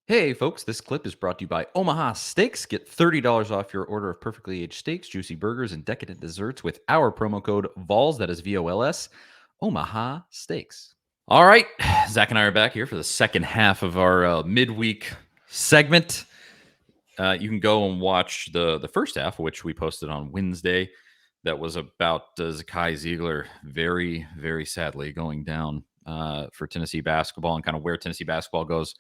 Hey folks, this clip is brought to you by Omaha Steaks. Get $30 off your order of perfectly aged steaks, juicy burgers, and decadent desserts with our promo code VOLS, that is VOLS, Omaha Steaks. All right, Zach and I are back here for the second half of our midweek segment. You can go and watch the first half, which we posted on Wednesday. That was about Zakai Ziegler very, very sadly going down for Tennessee basketball and kind of where Tennessee basketball goes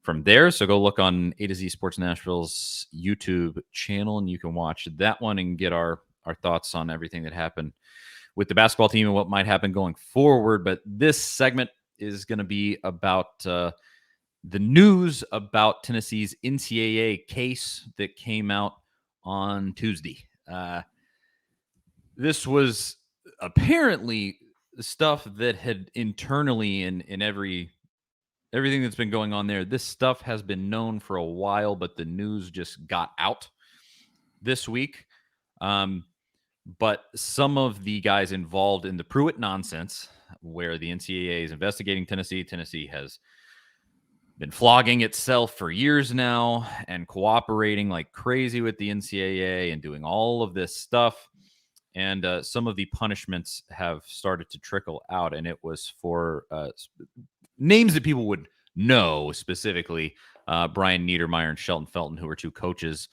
from there. So go look on A to Z Sports Nashville's YouTube channel, and you can watch that one and get our thoughts on everything that happened with the basketball team and what might happen going forward. But this segment is going to be about the news about Tennessee's NCAA case that came out on Tuesday. This was apparently stuff that had internally in everything that's been going on there. This stuff has been known for a while, but the news just got out this week. But some of the guys involved in the Pruitt nonsense, where the NCAA is investigating Tennessee, Tennessee has been flogging itself for years now and cooperating like crazy with the NCAA and doing all of this stuff. And some of the punishments have started to trickle out, and it was for names that people would know, specifically Brian Niedermeyer and Shelton Felton, who were two coaches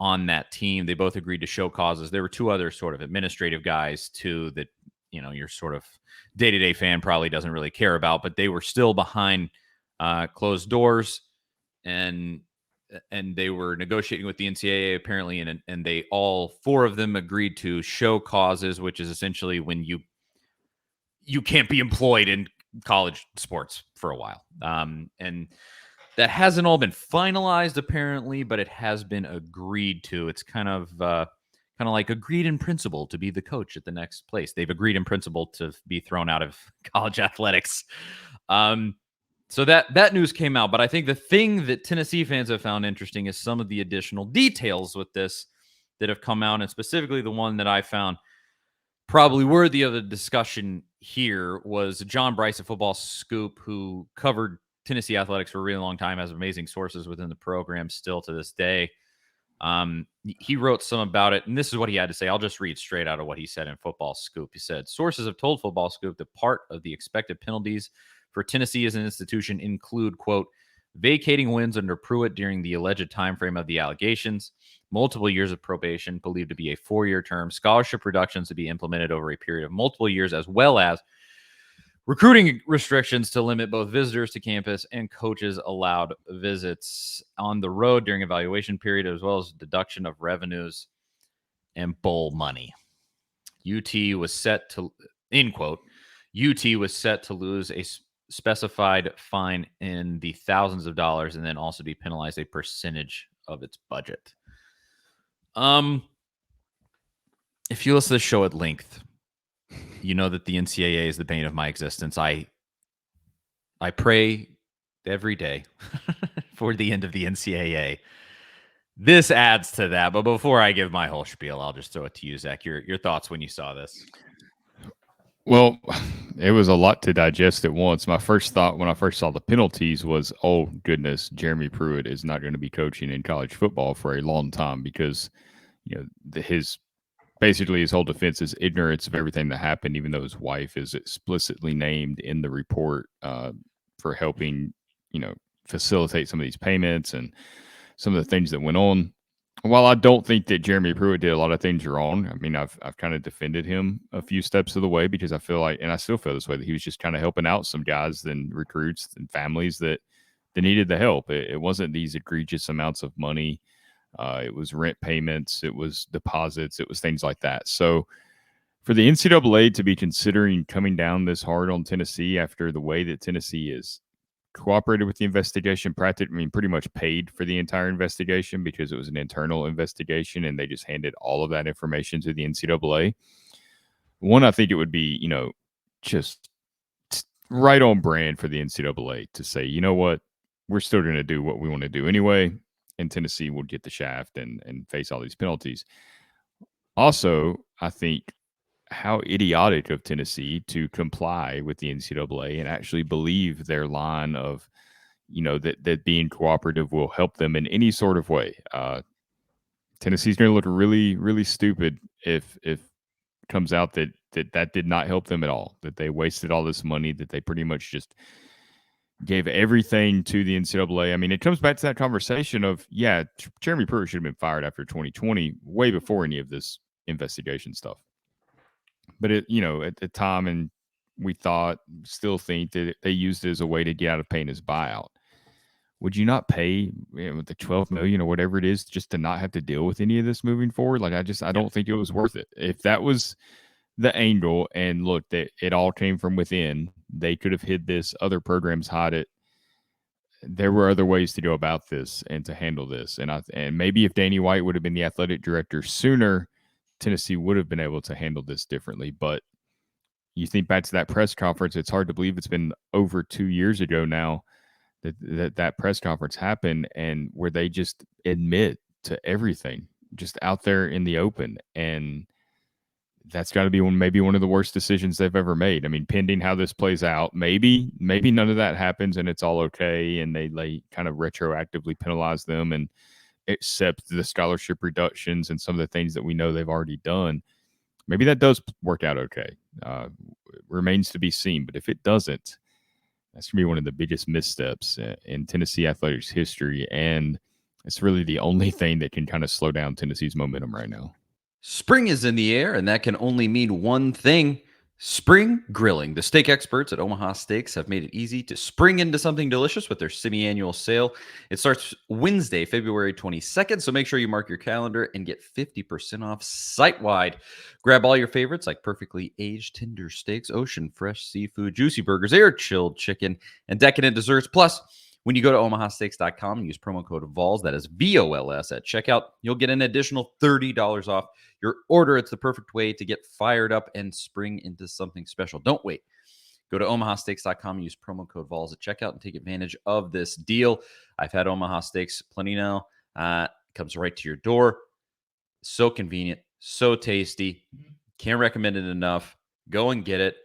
on that team. They both agreed to show causes. There were two other sort of administrative guys too that, you know, your sort of day-to-day fan probably doesn't really care about, but they were still behind closed doors, and they were negotiating with the NCAA apparently, and they all four of them agreed to show causes, which is essentially when you can't be employed in college sports for a while. And that hasn't all been finalized apparently, but it has been agreed to. It's kind of like agreed in principle to be the coach at the next place. They've agreed in principle to be thrown out of college athletics. So that news came out, but I think the thing that Tennessee fans have found interesting is some of the additional details with this that have come out, and specifically the one that I found probably worthy of a discussion here was John Bryce of Football Scoop, who covered Tennessee athletics for a really long time, has amazing sources within the program still to this day. He wrote some about it, and this is what he had to say. I'll just read straight out of what he said in Football Scoop. He said, sources have told Football Scoop that part of the expected penalties for Tennessee as an institution include, quote, vacating wins under Pruitt during the alleged time frame of the allegations, multiple years of probation believed to be a 4-year term, scholarship reductions to be implemented over a period of multiple years, as well as recruiting restrictions to limit both visitors to campus and coaches allowed visits on the road during evaluation period, as well as deduction of revenues and bowl money. UT was set to, end quote, UT was set to lose a specified fine in the thousands of dollars and then also be penalized a percentage of its budget. If you listen to the show at length, you know that the NCAA is the bane of my existence. I pray every day for the end of the NCAA. This adds to that. But before I give my whole spiel, I'll just throw it to you, Zach. Your thoughts when you saw this? Well, it was a lot to digest at once. My first thought when I first saw the penalties was, oh, goodness, Jeremy Pruitt is not going to be coaching in college football for a long time because, you know, his whole defense is ignorance of everything that happened, even though his wife is explicitly named in the report for helping, you know, facilitate some of these payments and some of the things that went on. While I don't think that Jeremy Pruitt did a lot of things wrong, I mean, I've kind of defended him a few steps of the way because I feel like, and I still feel this way, that he was just kind of helping out some guys and recruits and families that needed the help. It wasn't these egregious amounts of money. It was rent payments. It was deposits. It was things like that. So for the NCAA to be considering coming down this hard on Tennessee after the way that Tennessee is cooperated with the investigation, pretty much paid for the entire investigation because it was an internal investigation and they just handed all of that information to the NCAA. One, I think it would be, you know, just right on brand for the NCAA to say, you know what, we're still going to do what we want to do anyway, and Tennessee will get the shaft and face all these penalties. Also, I think how idiotic of Tennessee to comply with the NCAA and actually believe their line of, that being cooperative will help them in any sort of way. Tennessee's going to look really, really stupid if it comes out that did not help them at all, that they wasted all this money, that they pretty much just gave everything to the NCAA. I mean, it comes back to that conversation of, yeah, Jeremy Pruitt should have been fired after 2020, way before any of this investigation stuff. But at the time, and we still think that they used it as a way to get out of paying his buyout. Would you not pay the $12 million or whatever it is just to not have to deal with any of this moving forward? Like, I don't think it was worth it. If that was the angle, and look, that it all came from within, they could have hid this. Other programs hide it. There were other ways to go about this and to handle this. And maybe if Danny White would have been the athletic director sooner, Tennessee would have been able to handle this differently. But you think back to that press conference, it's hard to believe it's been over 2 years ago now that press conference happened, and where they just admit to everything just out there in the open. And that's got to be maybe one of the worst decisions they've ever made. I mean, pending how this plays out, maybe none of that happens and it's all okay, and they kind of retroactively penalize them and accept the scholarship reductions and some of the things that we know they've already done. Maybe that does work out okay. Remains to be seen. But if it doesn't, that's going to be one of the biggest missteps in Tennessee athletics history. And it's really the only thing that can kind of slow down Tennessee's momentum right now. Spring is in the air, and that can only mean one thing: spring grilling. The steak experts at Omaha Steaks have made it easy to spring into something delicious with their semi-annual sale. It starts Wednesday, February 22nd, so make sure you mark your calendar and get 50% off site-wide. Grab all your favorites like perfectly aged tender steaks, ocean fresh seafood, juicy burgers, air-chilled chicken, and decadent desserts. Plus, when you go to omahasteaks.com and use promo code VOLS, that is VOLS, at checkout, you'll get an additional $30 off your order. It's the perfect way to get fired up and spring into something special. Don't wait. Go to omahasteaks.com and use promo code VOLS at checkout and take advantage of this deal. I've had Omaha Steaks plenty now. Comes right to your door. So convenient, so tasty. Can't recommend it enough. Go and get it.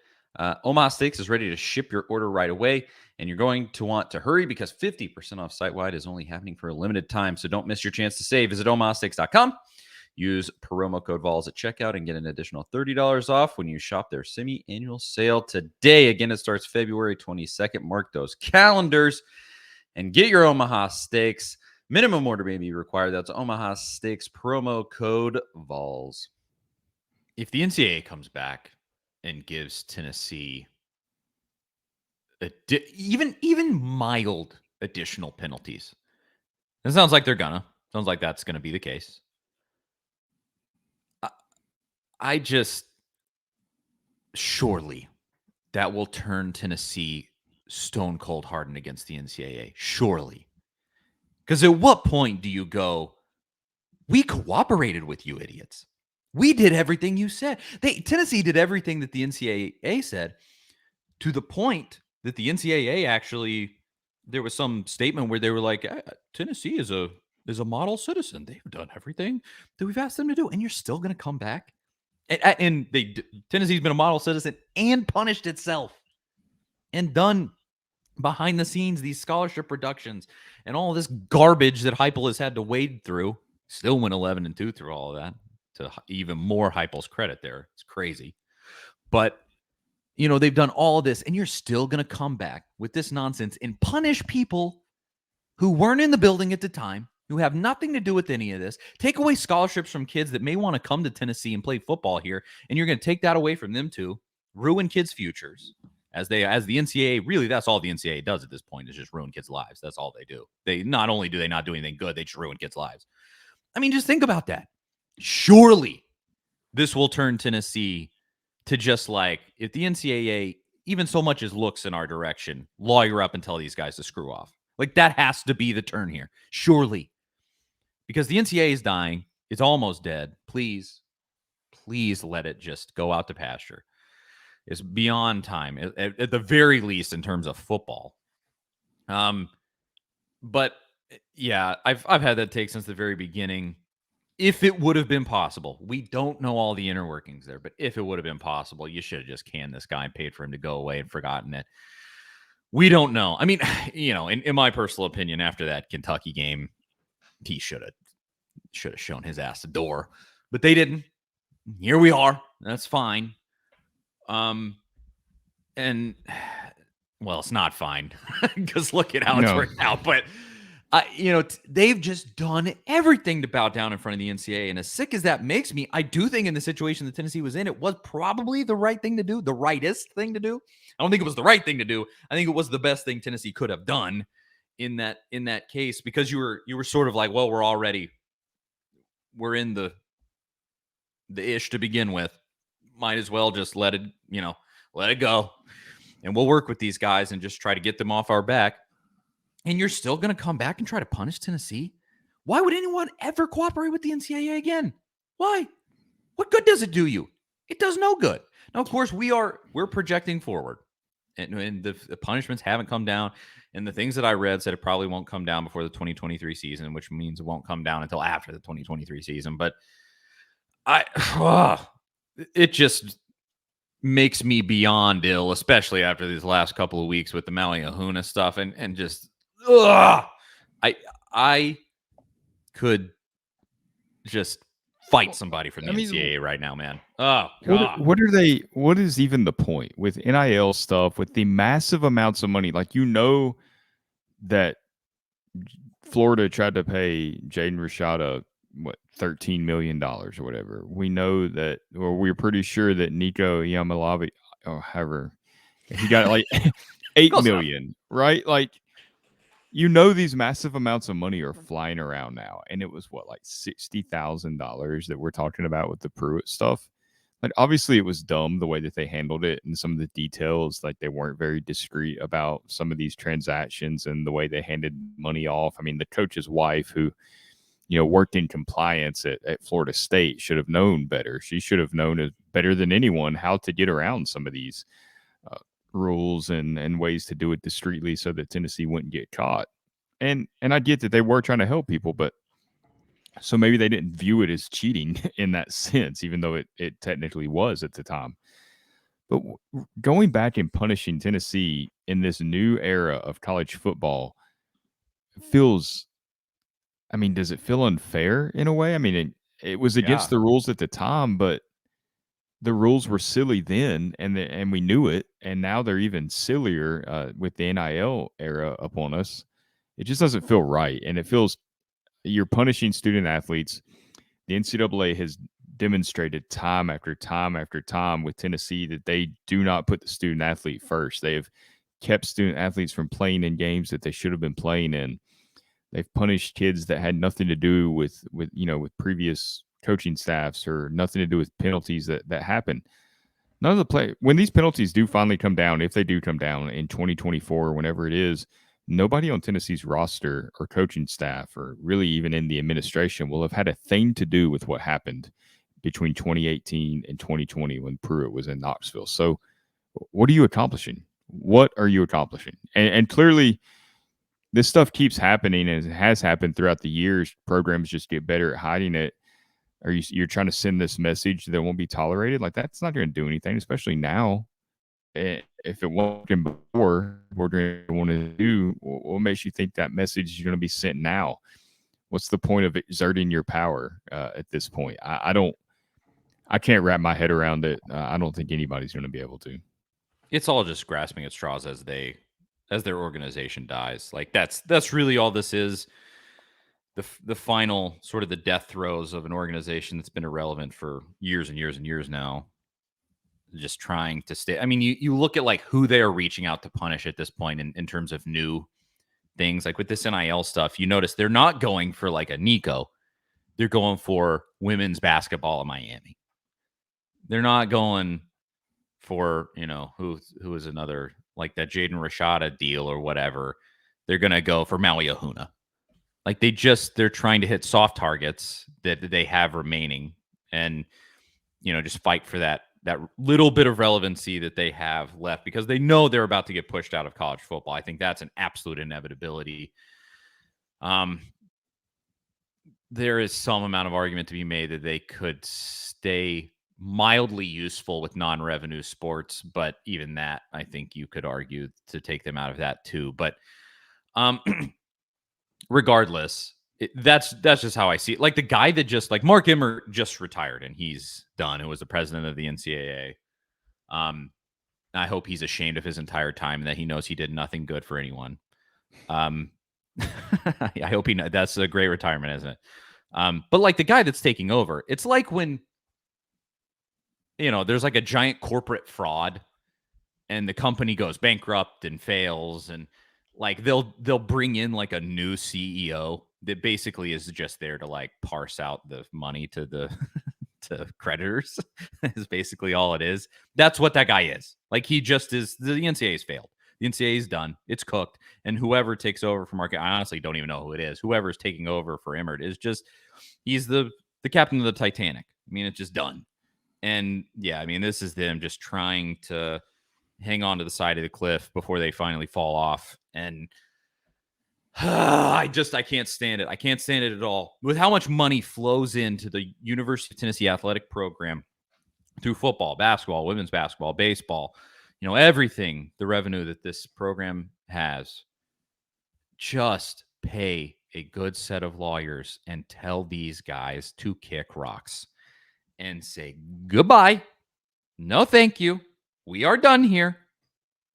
Omaha Steaks is ready to ship your order right away, and you're going to want to hurry because 50% off site-wide is only happening for a limited time, so don't miss your chance to save. Visit omahasteaks.com. Use promo code VOLS at checkout and get an additional $30 off when you shop their semi-annual sale today. Again, it starts February 22nd. Mark those calendars and get your Omaha Steaks. Minimum order may be required. That's Omaha Steaks, promo code VOLS. If the NCAA comes back and gives Tennessee even mild additional penalties, it sounds like they're gonna. Sounds like that's going to be the case. I just, surely that will turn Tennessee stone cold hardened against the NCAA. Surely. Because at what point do you go, we cooperated with you idiots. We did everything you said. Tennessee did everything that the NCAA said, to the point that the NCAA actually, there was some statement where they were like, Tennessee is a model citizen. They've done everything that we've asked them to do, and you're still going to come back? And Tennessee's been a model citizen and punished itself and done behind the scenes these scholarship reductions and all this garbage that Heupel has had to wade through. Still went 11-2 through all of that, to even more Heupel's credit there. It's crazy. But, they've done all this, and you're still going to come back with this nonsense and punish people who weren't in the building at the time, who have nothing to do with any of this. Take away scholarships from kids that may want to come to Tennessee and play football here, and you're going to take that away from them too. Ruin kids' futures. As the NCAA, really, that's all the NCAA does at this point, is just ruin kids' lives. That's all they do. They not only do they not do anything good, they just ruin kids' lives. I mean, just think about that. Surely this will turn Tennessee to just like, if the NCAA even so much as looks in our direction, lawyer up and tell these guys to screw off. Like, that has to be the turn here. Surely. Because the NCAA is dying. It's almost dead. Please let it just go out to pasture. It's beyond time, at the very least, in terms of football. But yeah, I've had that take since the very beginning. If it would have been possible, we don't know all the inner workings there, but if it would have been possible, you should have just canned this guy and paid for him to go away and forgotten it. we don't know. I mean, in my personal opinion, after that Kentucky game, he should have shown his ass the door, but they didn't. Here we are. That's fine. And well, it's not fine because look at how it's No, worked out. But they've just done everything to bow down in front of the NCAA. And as sick as that makes me, I do think in the situation that Tennessee was in, it was probably the right thing to do, the rightest thing to do. I don't think it was the right thing to do. I think it was the best thing Tennessee could have done in that case, because you were sort of like, well, we're in the ish to begin with. Might as well just let it go. And we'll work with these guys and just try to get them off our back. And you're still going to come back and try to punish Tennessee? Why would anyone ever cooperate with the NCAA again? Why? What good does it do you? It does no good. Now, of course, we're projecting forward, and the punishments haven't come down. And the things that I read said it probably won't come down before the 2023 season, which means it won't come down until after the 2023 season. But it just makes me beyond ill, especially after these last couple of weeks with the Maui Ahuna stuff, and just I could just fight somebody from the NCAA right now, man. Oh God. what are they? What is even the point with NIL stuff, with the massive amounts of money? Like, that Florida tried to pay Jaden Rashada $13 million or whatever. We know that, or we're pretty sure that Nico Yamalabi, or however, he got like 8 million, right? Like, these massive amounts of money are flying around now, and it was like $60,000 that we're talking about with the Pruitt stuff. Like, obviously it was dumb the way that they handled it, and some of the details, like, they weren't very discreet about some of these transactions and the way they handed money off. I mean, the coach's wife, who worked in compliance at Florida State, should have known better. She should have known better than anyone how to get around some of these rules and ways to do it discreetly so that Tennessee wouldn't get caught. And I get that they were trying to help people, but so maybe they didn't view it as cheating in that sense, even though it technically was at the time. But going back and punishing Tennessee in this new era of college football feels, I mean, does it feel unfair in a way? I mean, it was against the rules at the time, but the rules were silly then, and we knew it, and now they're even sillier with the NIL era upon us. It just doesn't feel right, and it feels you're punishing student athletes. The NCAA has demonstrated time after time after time with Tennessee that they do not put the student athlete first. They have kept student athletes from playing in games that they should have been playing in. They've punished kids that had nothing to do with previous coaching staffs, or nothing to do with penalties that happen. None of the play, when these penalties do finally come down, if they do come down in 2024 or whenever it is, nobody on Tennessee's roster or coaching staff, or really even in the administration, will have had a thing to do with what happened between 2018 and 2020 when Pruitt was in Knoxville. So what are you accomplishing? What are you accomplishing? And clearly this stuff keeps happening, and it has happened throughout the years. Programs just get better at hiding it. Or you're trying to send this message that won't be tolerated. Like, that's not going to do anything, especially now. If it wasn't before, what we're going to want to do, what makes you think that message is going to be sent now? What's the point of exerting your power at this point? I can't wrap my head around it. I don't think anybody's going to be able to. It's all just grasping at straws as their organization dies. Like, that's really all this is. The final sort of the death throes of an organization that's been irrelevant for years and years and years now, just trying to stay. I mean, you look at like who they are reaching out to punish at this point in terms of new things, like with this NIL stuff. You notice they're not going for like a Nico. They're going for women's basketball in Miami. They're not going for, who is another, like that Jaden Rashada deal or whatever. They're going to go for Maui Ahuna. Like, they're trying to hit soft targets that they have remaining, and just fight for that little bit of relevancy that they have left, because they know they're about to get pushed out of college football. I think that's an absolute inevitability. There is some amount of argument to be made that they could stay mildly useful with non-revenue sports, but even that, I think you could argue to take them out of that too. But um, regardless, that's just how I see it. Like the guy that just like Mark Emmert just retired and he's done. It was the president of the NCAA. I hope he's ashamed of his entire time and that he knows he did nothing good for anyone. I hope that's a great retirement, isn't it? But like the guy that's taking over, it's like when there's like a giant corporate fraud and the company goes bankrupt and fails, and like they'll bring in like a new CEO that basically is just there to like parse out the money to the to creditors is basically all it is. That's what that guy is. Like he just is. The NCAA's failed. The NCAA's done. It's cooked. And whoever takes over for Mark, I honestly don't even know who it is. Whoever's taking over for Emmert is just he's the captain of the Titanic. I mean, it's just done. And yeah, I mean, this is them just trying to hang on to the side of the cliff before they finally fall off. And I can't stand it. I can't stand it at all. With how much money flows into the University of Tennessee athletic program through football, basketball, women's basketball, baseball, everything, the revenue that this program has, just pay a good set of lawyers and tell these guys to kick rocks and say goodbye. No, thank you. We are done here.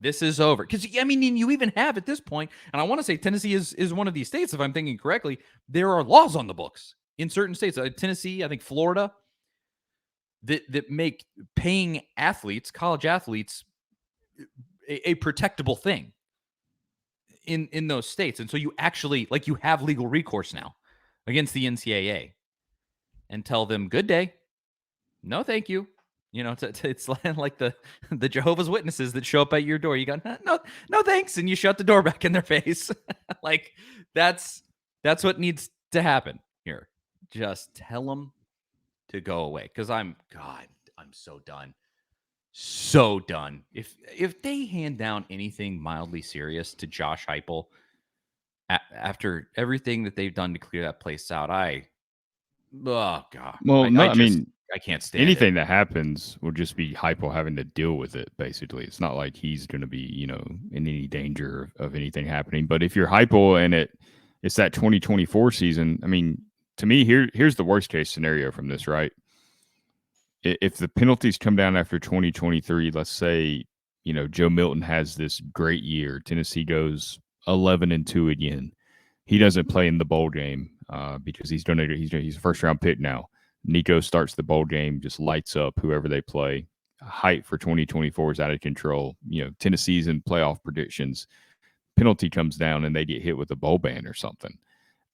This is over. Because, I mean, you even have at this point, and I want to say Tennessee is one of these states, if I'm thinking correctly, there are laws on the books in certain states. Tennessee, I think Florida, that make paying athletes, college athletes, a protectable thing in those states. And so you actually, like, you have legal recourse now against the NCAA and tell them, good day. No, thank you. It's like the Jehovah's Witnesses that show up at your door. You go, no, thanks, and you shut the door back in their face. Like that's what needs to happen here. Just tell them to go away, because I'm so done. If they hand down anything mildly serious to Josh Heupel after everything that they've done to clear that place out, oh god, Well, no, I mean, I can't stand anything that happens will just be Hypo having to deal with it, basically. It's not like he's going to be, in any danger of anything happening. But if you're Hypo and it's that 2024 season, I mean, to me, here's the worst case scenario from this, right? If the penalties come down after 2023, let's say, Joe Milton has this great year, Tennessee goes 11-2 again. He doesn't play in the bowl game because he's a first round pick now. Nico starts the bowl game, just lights up whoever they play. Height for 2024 is out of control. Tennessee's in playoff predictions. Penalty comes down and they get hit with a bowl ban or something.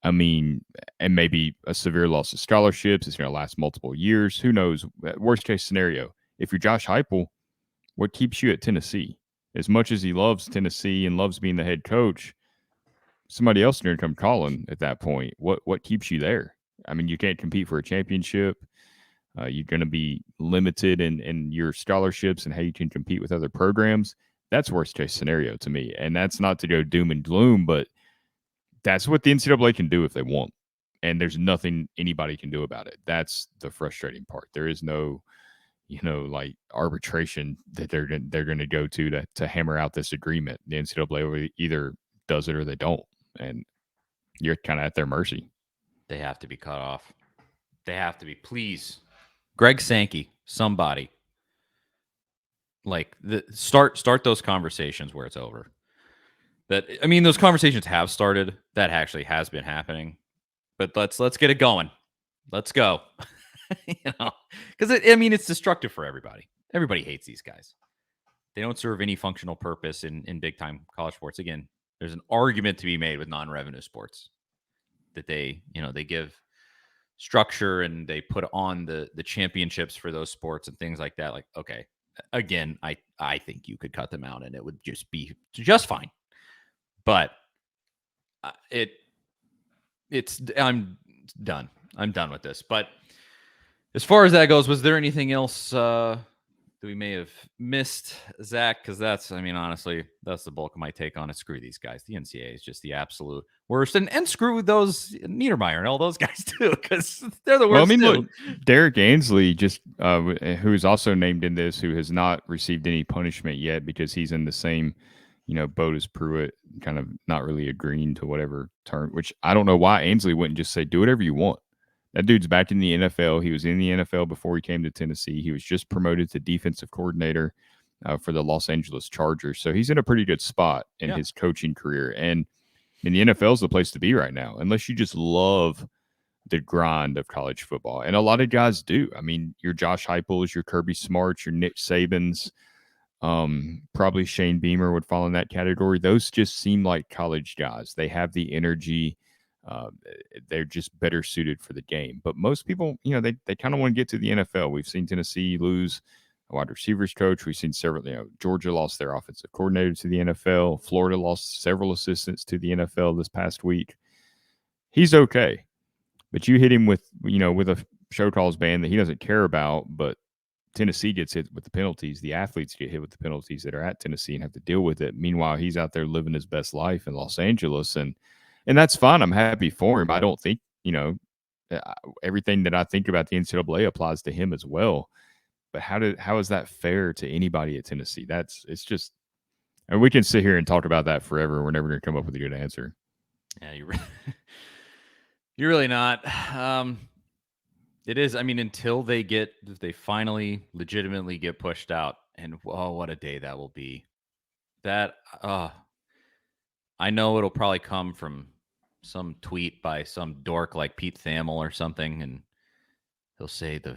I mean, and maybe a severe loss of scholarships. It's going to last multiple years. Who knows? Worst case scenario. If you're Josh Heupel, what keeps you at Tennessee? As much as he loves Tennessee and loves being the head coach, somebody else is going to come calling at that point. What keeps you there? I mean, you can't compete for a championship. You're going to be limited in your scholarships and how you can compete with other programs. That's worst case scenario to me. And that's not to go doom and gloom, but that's what the NCAA can do if they want. And there's nothing anybody can do about it. That's the frustrating part. There is no, like arbitration that they're going to go to hammer out this agreement. The NCAA either does it or they don't. And you're kind of at their mercy. They have to be cut off. They have to be. Please, Greg Sankey, somebody, like start those conversations where it's over. Those conversations have started. That actually has been happening. But let's get it going. Let's go. Because it's destructive for everybody. Everybody hates these guys. They don't serve any functional purpose in big time college sports. Again, there's an argument to be made with non-revenue sports that they give structure and they put on the championships for those sports and things like that. Like, okay, again, I think you could cut them out and it would just be just fine. But I'm done. I'm done with this. But as far as that goes, was there anything else we may have missed, Zach, because honestly, that's the bulk of my take on it. Screw these guys. The NCAA is just the absolute worst. And screw those Niedermeyer and all those guys, too, because they're the Well, I worst, mean, too. look, Derek Ansley, just who is also named in this, who has not received any punishment yet because he's in the same, boat as Pruitt, kind of not really agreeing to whatever term. Which I don't know why Ansley wouldn't just say, "Do whatever you want." That dude's back in the NFL. He was in the NFL before he came to Tennessee. He was just promoted to defensive coordinator for the Los Angeles Chargers, so he's in a pretty good spot in his coaching career. And the NFL is the place to be right now, unless you just love the grind of college football. And a lot of guys do. I mean, your Josh Heupels, your Kirby Smarts, your Nick Sabans, probably Shane Beamer would fall in that category. Those just seem like college guys. They have the energy. They're just better suited for the game. But most people, they kind of want to get to the NFL. We've seen Tennessee lose a wide receivers coach. We've seen several, Georgia lost their offensive coordinator to the NFL. Florida lost several assistants to the NFL this past week. He's okay. But you hit him with a show calls ban that he doesn't care about, but Tennessee gets hit with the penalties. The athletes get hit with the penalties that are at Tennessee and have to deal with it. Meanwhile, he's out there living his best life in Los Angeles, and that's fine. I'm happy for him. I don't think everything that I think about the NCAA applies to him as well. But how is that fair to anybody at Tennessee? It's just, and we can sit here and talk about that forever. We're never going to come up with a good answer. Yeah, you're really not. It is. Until they finally legitimately get pushed out, and what a day that will be. That I know it'll probably come from some tweet by some dork like Pete Thamel or something, and he'll say the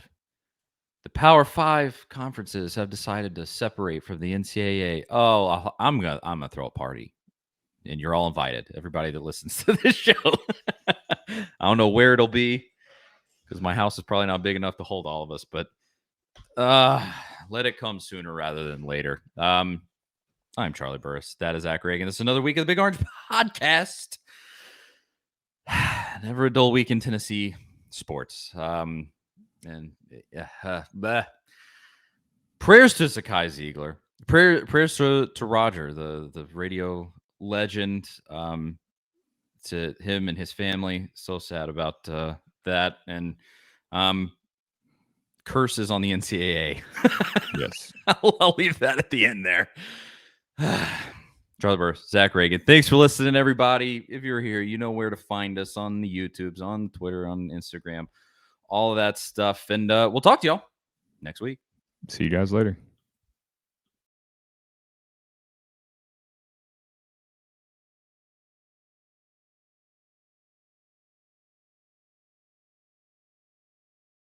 Power 5 conferences have decided to separate from the NCAA. Oh, I'm gonna throw a party, and you're all invited. Everybody that listens to this show. I don't know where it'll be, because my house is probably not big enough to hold all of us, but let it come sooner rather than later. I'm Charlie Burris. That is Zach Reagan. This is another week of the Big Orange Podcast. Never a dull week in Tennessee sports. Prayers to Sakai Ziegler. Prayers to Roger, the radio legend. To him and his family. So sad about that. And curses on the NCAA. Yes. I'll leave that at the end there. Charlie Burris, Zach Reagan. Thanks for listening, everybody. If you're here, you know where to find us on the YouTubes, on Twitter, on Instagram, all of that stuff. And we'll talk to y'all next week. See you guys later.